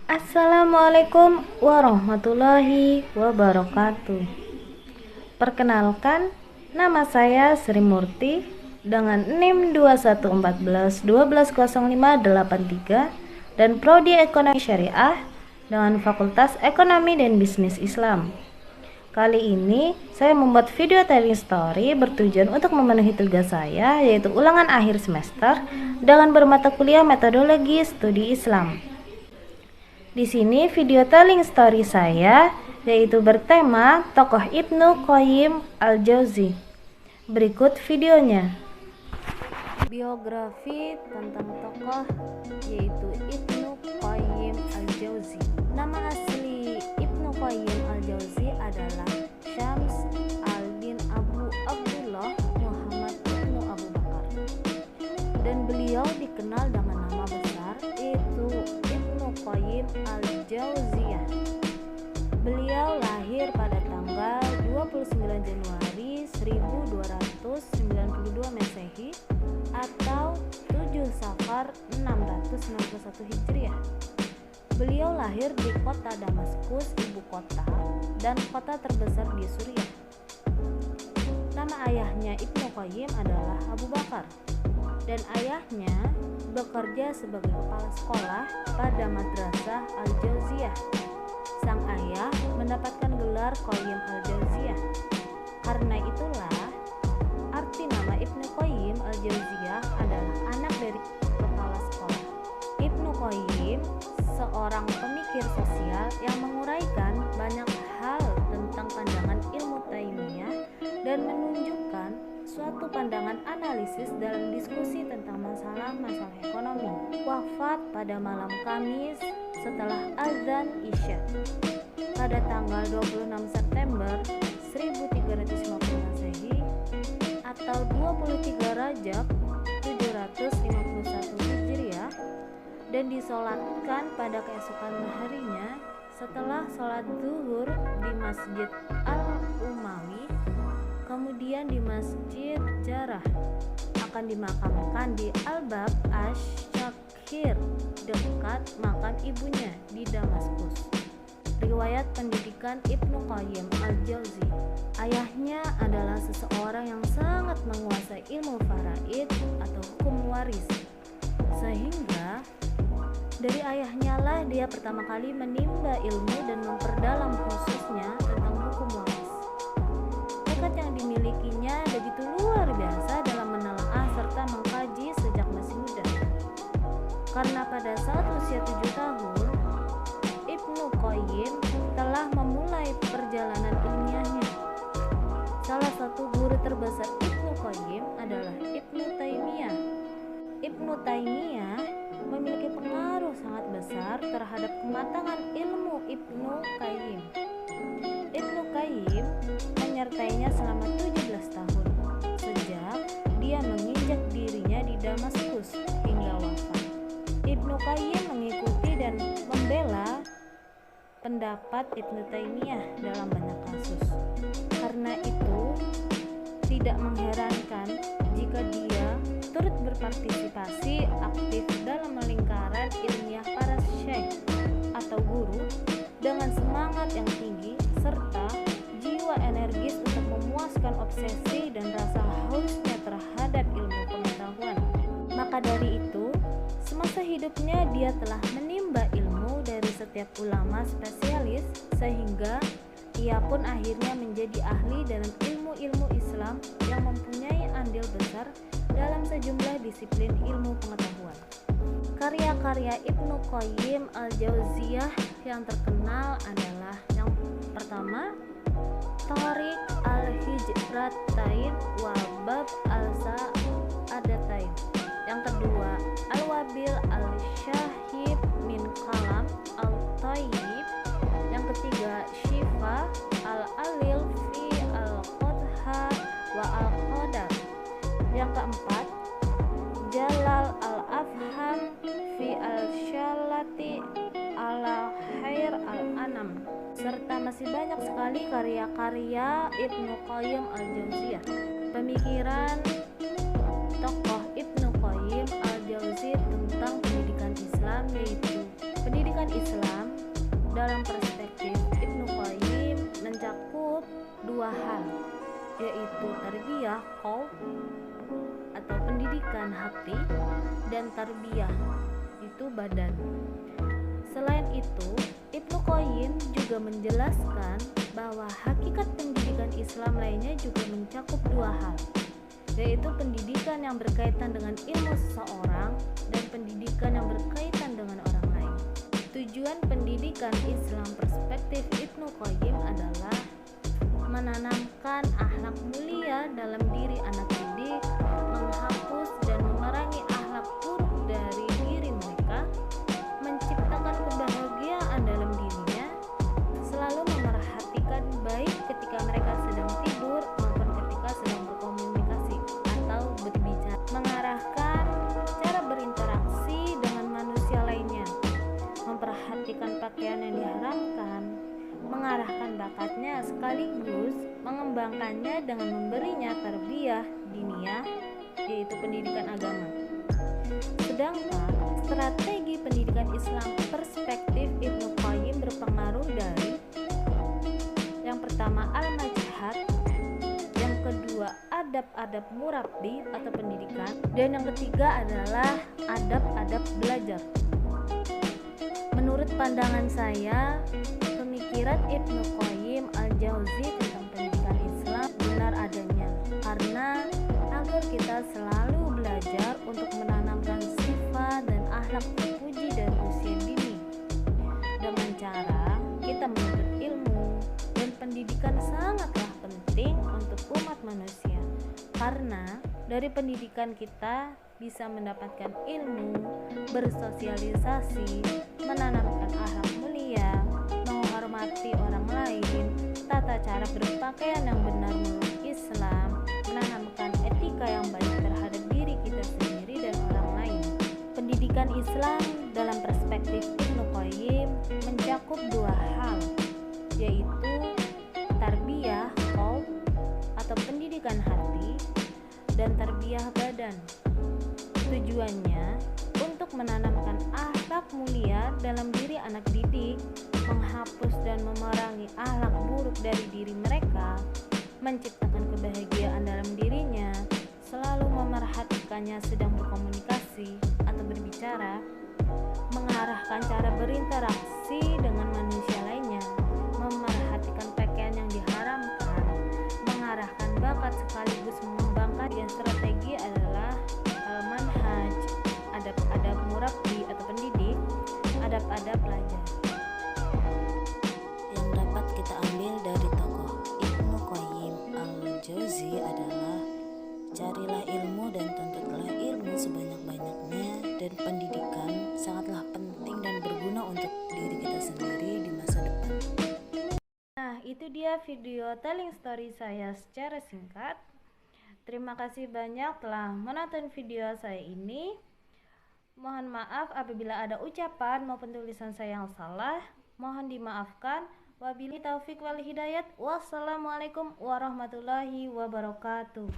Assalamualaikum warahmatullahi wabarakatuh. Perkenalkan, nama saya Sri Murti dengan NIM 2114120583 dan Prodi Ekonomi Syariah dengan Fakultas Ekonomi dan Bisnis Islam. Kali ini saya membuat video telling story bertujuan untuk memenuhi tugas saya, yaitu ulangan akhir semester dengan bermata kuliah metodologi studi Islam. Di sini video telling story saya yaitu bertema tokoh Ibnu Qayyim al-Jauzi. Berikut videonya. Biografi tentang tokoh yaitu Ibnu Qayyim al-Jauzi. Nama asli Ibnu Qayyim al-Jauzi adalah Syams al-Din Abu Abdullah Muhammad Ibnu Abu Bakar. Dan beliau dikenal dengan nama besar yaitu Qayyim al-Jauziyah. Beliau lahir pada tanggal 29 Januari 1292 Masehi atau 7 Safar 661 Hijriah. Beliau lahir di kota Damaskus, ibu kota dan kota terbesar di Suriah. Nama ayahnya Ibnu Qayyim adalah Abu Bakar dan ayahnya bekerja sebagai kepala sekolah pada Madrasah Al-Jauziyah. Sang ayah mendapatkan gelar Qayyim Al-Jauziyah. Karena itulah arti nama Ibnu Qayyim Al-Jauziyah adalah anak dari kepala sekolah. Ibnu Qayyim seorang pemikir sosial yang menguraikan banyak hal tentang pandangan ilmu Taimiyah dan menunjukkan suatu pandangan analisis dalam diskusi tentang masalah-masalah ekonomi. Wafat pada malam Kamis setelah azan Isya pada tanggal 26 September 1350 Masehi atau 23 Rajab 751 Hijriah dan disolatkan pada keesokan harinya setelah sholat zuhur di Masjid Al-Umawi, kemudian di Masjid Jarrah, akan dimakamkan di Al-Bab Asy-Syakhir dekat makam ibunya di Damaskus. Riwayat pendidikan Ibnu Qayyim al-Jauzi. Ayahnya adalah seseorang yang sangat menguasai ilmu faraid atau hukum waris, sehingga dari ayahnya lah dia pertama kali menimba ilmu dan memperdalam khususnya tentang hukum waris. Bakat yang dimilikinya begitu luar biasa dalam menelaah serta mengkaji sejak masih muda. Karena pada saat usia 7 tahun, Ibnu Qayyim telah memulai perjalanan ilmiahnya. Salah satu guru terbesar Ibnu Qayyim adalah Ibnu Taimiyah. Ibnu Taimiyah memiliki pengaruh sangat besar terhadap kematangan ilmu Ibnu Qayyim. Ibnu Qayyim menyertainya selama 17 tahun sejak dia menginjak dirinya di Damaskus hingga wafat. Ibnu Qayyim mengikuti dan membela pendapat Ibnu Taimiyah dalam banyak kasus. Karena itu tidak mengherankan jika dia turut berpartisipasi aktif dalam lingkaran ilmiah para syekh atau guru dengan semangat yang tinggi serta jiwa energis untuk memuaskan obsesi dan rasa hausnya terhadap ilmu pengetahuan. Maka dari itu, semasa hidupnya dia telah menimba ilmu dari setiap ulama spesialis sehingga ia pun akhirnya menjadi ahli dalam ilmu-ilmu Islam yang mempunyai andil besar dalam sejumlah disiplin ilmu pengetahuan. Karya-karya Ibnu Qayyim al-Jauziyah yang terkenal adalah yang pertama, Thariq al-Hijratain wa Bab al-Sa'adatain. Yang kedua, Al-Wabil al-Syahib min Kalam al-Tayyib. Yang ketiga, Syifa al-Alil fi al-Qadha wa al-Qadar. Yang keempat, Jalal al-Afham fi al-Syalati ala Khair al-Anam. Serta masih banyak sekali karya-karya Ibnu Qayyim al-Jauziyah. Pemikiran tokoh Ibnu Qayyim al-Jauzi tentang pendidikan Islam yaitu pendidikan Islam dalam perspektif Ibnu Qayyim mencakup dua hal, yaitu tarbiyah qalb atau pendidikan hati dan tarbiyah itu badan. Selain itu, Ibnu Qayyim juga menjelaskan bahwa hakikat pendidikan Islam lainnya juga mencakup dua hal, yaitu pendidikan yang berkaitan dengan ilmu seseorang dan pendidikan yang berkaitan dengan orang lain. Tujuan pendidikan Islam perspektif Ibnu Qayyim adalah menanamkan akhlak mulia dalam diri anak didik, menghapus dan memerangi akhlak buruk dari diri mereka, menciptakan kebahagiaan dalam dirinya, selalu memerhatikan baik ketika mereka sedang tidur maupun ketika sedang berkomunikasi atau berbicara, mengarahkan cara berinteraksi dengan manusia lainnya, memperhatikan pakaian yang diharamkan, mengarahkan bakatnya sekaligus mengembangkannya dengan memberinya tarbiyah diniyah, yaitu pendidikan agama. Sedangkan strategi pendidikan Islam perspektif Ibnu Qayyim berpengaruh dari yang pertama al-majhad, yang kedua adab-adab murabbi atau pendidikan, dan yang ketiga adalah adab-adab belajar. Menurut pandangan saya, pemikiran Ibnu Qayyim al-Jauzi tentang pendidikan Islam benar adanya, karena agar kita selalu belajar untuk menanamkan sifat dan akhlak terpuji dari usia dini dengan cara kita menuntut ilmu, dan pendidikan sangatlah penting untuk umat manusia, karena dari pendidikan kita bisa mendapatkan ilmu, bersosialisasi, menanamkan akhlak mulia, menghormati orang lain, tata cara berpakaian yang benar menurut Islam, menanamkan etika yang baik terhadap diri kita sendiri dan orang lain. Pendidikan Islam dalam perspektif Ibnu Qayyim mencakup dua hal, yaitu tarbiyah qalb atau pendidikan hati dan tarbiyah badan. Tujuannya untuk menanamkan akhlak mulia dalam diri anak didik, menghapus dan memerangi akhlak buruk dari diri mereka, menciptakan kebahagiaan dalam dirinya, selalu memerhatikannya sedang berkomunikasi atau berbicara, mengarahkan cara berinteraksi dengan manusia lainnya, memerhatikan pakaian yang diharamkan, mengarahkan bakat sekaligus mengembangkan. Yang strategi adalah manhaj, adab-adab murabbi atau pendidik, adab-adab pelajar. Yang dapat kita ambil dari tokoh Ibnu Qayyim al-Jauzi adalah carilah ilmu dan tuntutlah ilmu sebanyak-banyaknya, dan pendidikan sangatlah penting dan berguna untuk diri kita sendiri di masa depan. Nah, itu dia video telling story saya secara singkat. Terima kasih banyak telah menonton video saya ini. Mohon maaf apabila ada ucapan maupun tulisan saya yang salah. Mohon dimaafkan. Wabillahi taufik wal hidayat. Wassalamualaikum warahmatullahi wabarakatuh.